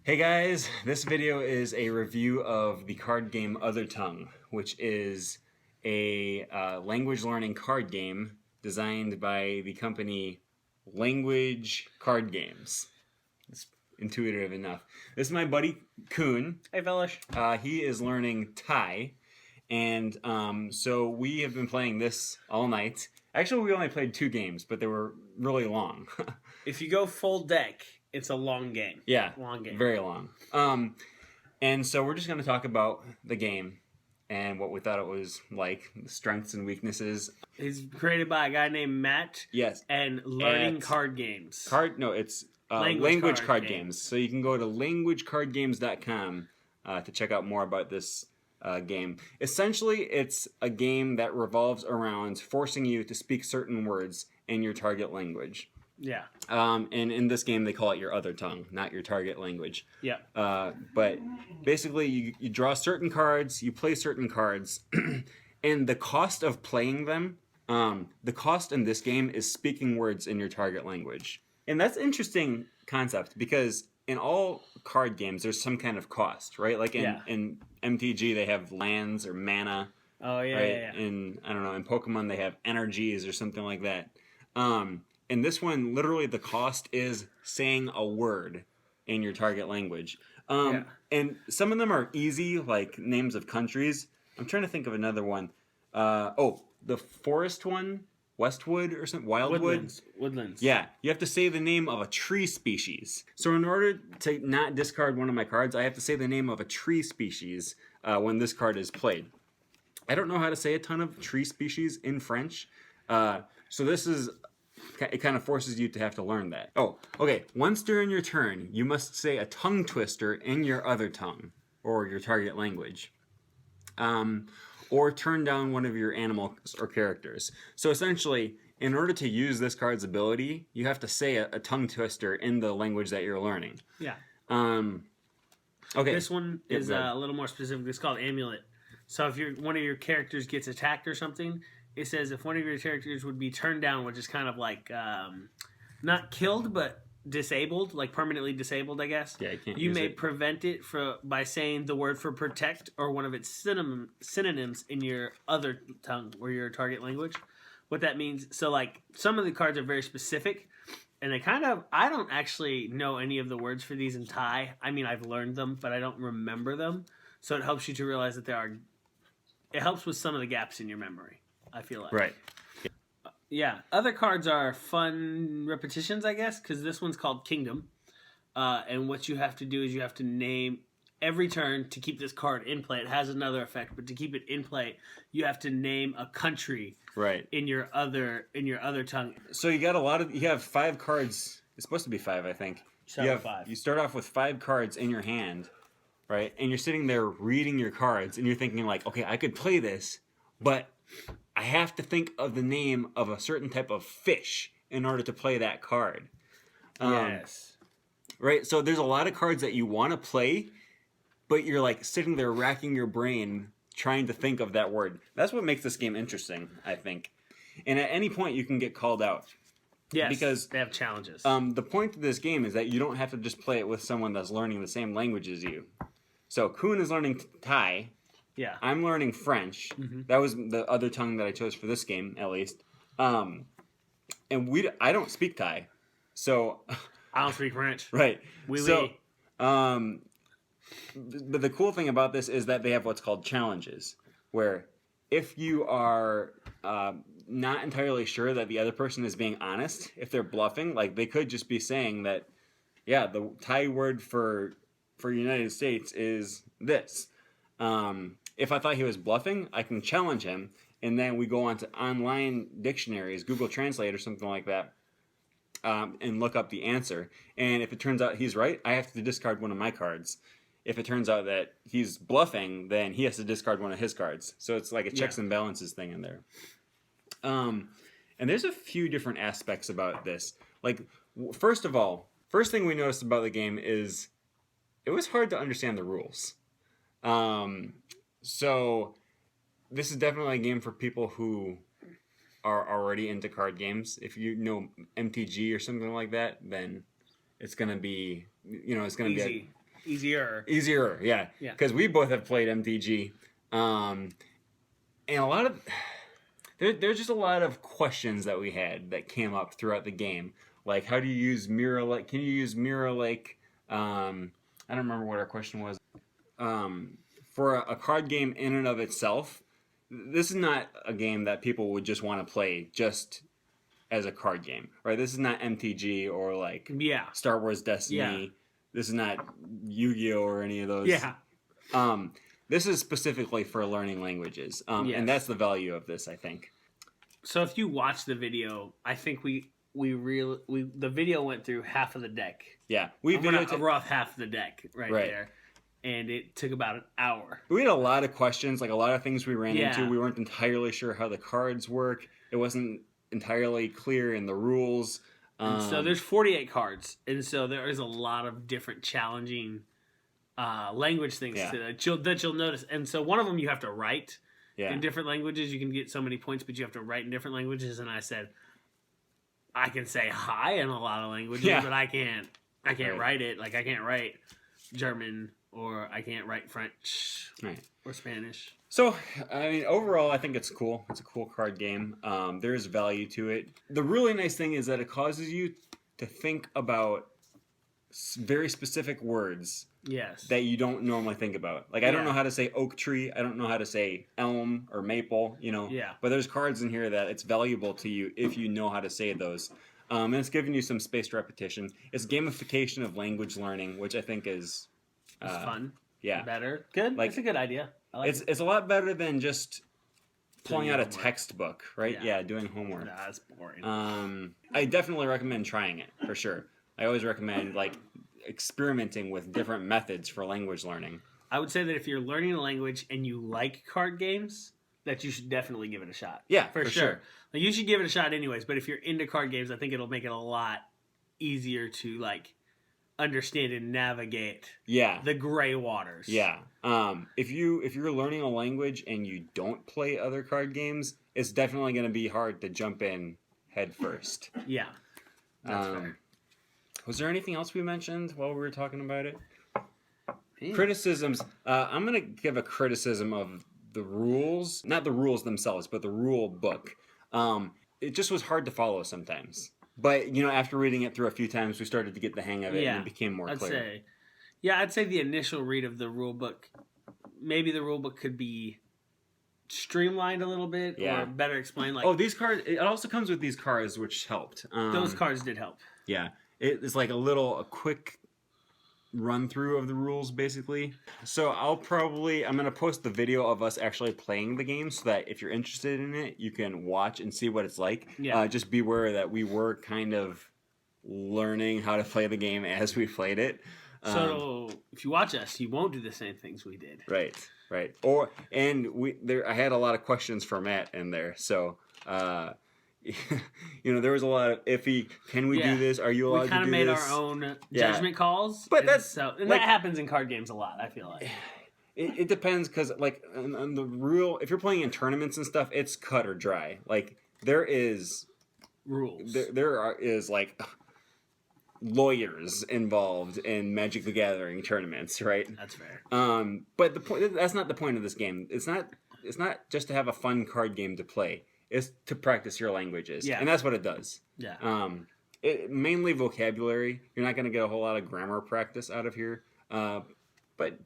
Hey guys, this video is a review of the card game Othertongue, which is a language learning card game designed by the company Language Card Games. It's intuitive enough. This is my buddy Koon. Hey, fellas. He is learning Thai, and so we have been playing this all night. Actually, we only played 2 games, but they were really long. If you go full deck, it's a long game. Yeah, Long game. very long. And so we're just going to talk about the game and what we thought it was like, the strengths and weaknesses. It's created by a guy named Matt. Yes. And Learning Card Games. It's Language Card Games. So you can go to languagecardgames.com to check out more about this game. Essentially, it's a game that revolves around forcing you to speak certain words in your target language. Yeah. And in this game, they call it your other tongue, not your target language. Yeah. But basically, you draw certain cards, you play certain cards, and the cost of playing them, the cost in this game is speaking words in your target language. And that's an interesting concept because in all card games, there's some kind of cost, right? Like in MTG, they have lands or mana. Oh, yeah, right? yeah. In, I don't know, in Pokemon, they have energies or something like that. In this one, literally the cost is saying a word in your target language. And some of them are easy, like names of countries. I'm trying to think of another one. The forest one, Westwood or something, Wildwood. Woodlands. Yeah, you have to say the name of a tree species. So in order to not discard one of my cards, I have to say the name of a tree species when this card is played. I don't know how to say a ton of tree species in French. So this is... It kind of forces you to have to learn that. Oh, okay. Once during your turn, you must say a tongue twister in your other tongue, or your target language. Or turn down one of your animals or characters. So essentially, in order to use this card's ability, you have to say a tongue twister in the language that you're learning. Yeah. Okay. This one is a little more specific. It's called Amulet. So if one of your characters gets attacked or something, it says if one of your characters would be turned down, which is kind of like not killed, but disabled, like permanently disabled, I guess. Yeah, you may prevent it by saying the word for protect or one of its synonyms in your other tongue or your target language. What that means, so like some of the cards are very specific, and I don't actually know any of the words for these in Thai. I mean, I've learned them, but I don't remember them. So it helps you to realize that it helps with some of the gaps in your memory, I feel like. Right. Yeah. Other cards are fun repetitions, I guess, because this one's called Kingdom. And what you have to do is you have to name every turn to keep this card in play. It has another effect, but to keep it in play, you have to name a country in your other tongue. So you have 5 cards. It's supposed to be 5, I think. You start off with 5 cards in your hand, right? And you're sitting there reading your cards, and you're thinking like, okay, I could play this, but I have to think of the name of a certain type of fish in order to play that card. Yes. Right? So there's a lot of cards that you want to play, but you're like sitting there racking your brain trying to think of that word. That's what makes this game interesting, I think. And at any point you can get called out. Yes, because they have challenges. The point of this game is that you don't have to just play it with someone that's learning the same language as you. So Koon is learning Thai. Yeah. I'm learning French. Mm-hmm. That was the other tongue that I chose for this game, at least. And I don't speak Thai, so I don't speak French. Right. But the cool thing about this is that they have what's called challenges, where if you are not entirely sure that the other person is being honest, if they're bluffing, like they could just be saying that, yeah, the Thai word for United States is this. If I thought he was bluffing, I can challenge him, and then we go on to online dictionaries, Google Translate or something like that, and look up the answer. And if it turns out he's right, I have to discard one of my cards. If it turns out that he's bluffing, then he has to discard one of his cards. So it's like a checks and balances thing in there. And there's a few different aspects about this. Like, first of all, first thing we noticed about the game is it was hard to understand the rules. So this is definitely a game for people who are already into card games. If you know MTG or something like that, then it's going to be, it's going to be Easier. Yeah. Yeah. Because we both have played MTG, and a lot of there's just a lot of questions that we had that came up throughout the game. Like, how do you use Mirror Lake? Can you use Mirror Lake? I don't remember what our question was. For a card game in and of itself, this is not a game that people would just want to play just as a card game, right? This is not MTG or like Star Wars Destiny. Yeah. This is not Yu-Gi-Oh or any of those. Yeah. This is specifically for learning languages, and that's the value of this, I think. So if you watch the video, I think the video went through half of the deck. Yeah, a rough half of the deck right there, and it took about an hour. We had a lot of questions, like a lot of things we ran into. We weren't entirely sure how the cards work. It wasn't entirely clear in the rules. So there's 48 cards, and so there is a lot of different challenging language things that you'll notice. And so one of them you have to write in different languages. You can get so many points, but you have to write in different languages. And I said, I can say hi in a lot of languages, but I can't write it. Like, I can't write German, or I can't write French or Spanish. So, I mean, overall, I think it's cool. It's a cool card game. There is value to it. The really nice thing is that it causes you to think about very specific words that you don't normally think about. Like, I don't know how to say oak tree. I don't know how to say elm or maple, But there's cards in here that it's valuable to you if you know how to say those. And it's giving you some spaced repetition. It's gamification of language learning, which I think is... it's fun. Yeah. Better. Good. That's a good idea. I like it's a lot better than just pulling out a textbook, right? Yeah, doing homework. Nah, that's boring. I definitely recommend trying it, for sure. I always recommend, like, experimenting with different methods for language learning. I would say that if you're learning a language and you like card games, that you should definitely give it a shot. Yeah, for sure. Like, you should give it a shot anyways, but if you're into card games, I think it'll make it a lot easier to, like, understand and navigate the gray waters. Yeah. If you're learning a language and you don't play other card games, it's definitely going to be hard to jump in head first. Yeah. That's fair. Was there anything else we mentioned while we were talking about it? Criticisms. I'm going to give a criticism of the rules. Not the rules themselves, but the rule book. It just was hard to follow sometimes. But, after reading it through a few times, we started to get the hang of it and it became more clear. I'd say the initial read of the rule book, maybe the rule book could be streamlined a little bit or better explained. Like, these cards, it also comes with these cards, which helped. Those cards did help. Yeah. It's like a quick run through of the rules, basically. So I'm going to post the video of us actually playing the game so that if you're interested in it, you can watch and see what it's like. Yeah. Just be aware that we were kind of learning how to play the game as we played it. So if you watch us, you won't do the same things we did. Right. I had a lot of questions for Matt in there. So, there was a lot of iffy. Can we do this? Are you allowed to do this? We kind of made our own judgment calls, but that happens in card games a lot. I feel like it depends because, like, on the rule, if you're playing in tournaments and stuff, it's cut or dry. Like, there is rules. There is like lawyers involved in Magic the Gathering tournaments, right? That's fair. But that's not the point of this game. It's not just to have a fun card game to play. It's to practice your languages. Yeah. And that's what it does. Yeah. Mainly vocabulary. You're not going to get a whole lot of grammar practice out of here. But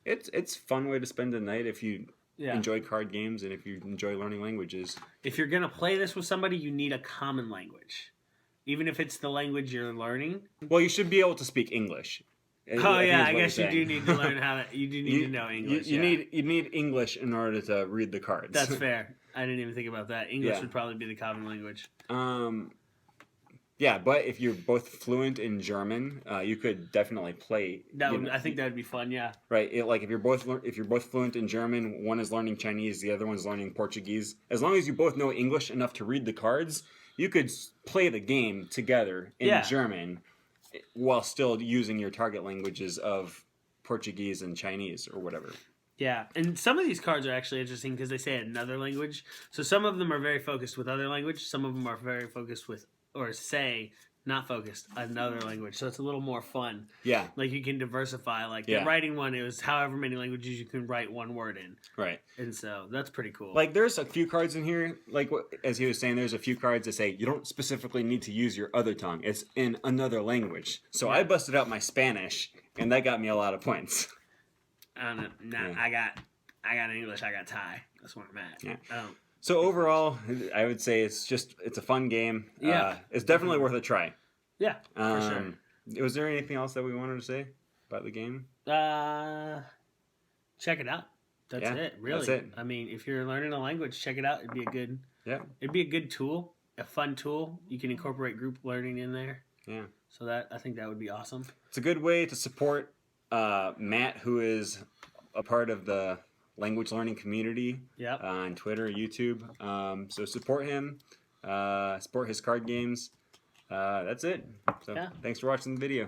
it's a fun way to spend the night if you enjoy card games and if you enjoy learning languages. If you're going to play this with somebody, you need a common language. Even if it's the language you're learning. Well, you should be able to speak English. I guess you do need to learn you do need to know English. You need English in order to read the cards. That's fair. I didn't even think about that. English would probably be the common language. Yeah, but if you're both fluent in German, you could definitely play. I think that would be fun. Yeah. Right. Like if you're both fluent in German, one is learning Chinese, the other one's learning Portuguese. As long as you both know English enough to read the cards, you could play the game together in German, while still using your target languages of Portuguese and Chinese or whatever. Yeah, and some of these cards are actually interesting because they say another language. So some of them are very focused with other language. Some of them are very focused with, or say, not focused, another language. So it's a little more fun. Yeah. Like you can diversify. Like Yeah. the writing one, it was however many languages you can write one word in. Right. And so that's pretty cool. Like there's a few cards in here, like as he was saying, there's a few cards that say you don't specifically need to use your other tongue. It's in another language. So I busted out my Spanish, and that got me a lot of points. I don't know. Nah, Yeah. I got English. I got Thai. That's where I'm at. Yeah. So overall, I would say it's a fun game. Yeah. It's definitely worth a try. Yeah, for sure. Was there anything else that we wanted to say about the game? Check it out. That's it. Really. That's it. I mean, if you're learning a language, check it out. It'd be a good tool, a fun tool. You can incorporate group learning in there. Yeah. So I think that would be awesome. It's a good way to support Matt, who is a part of the language learning community on Twitter, YouTube. So support him, support his card games. That's it. So thanks for watching the video.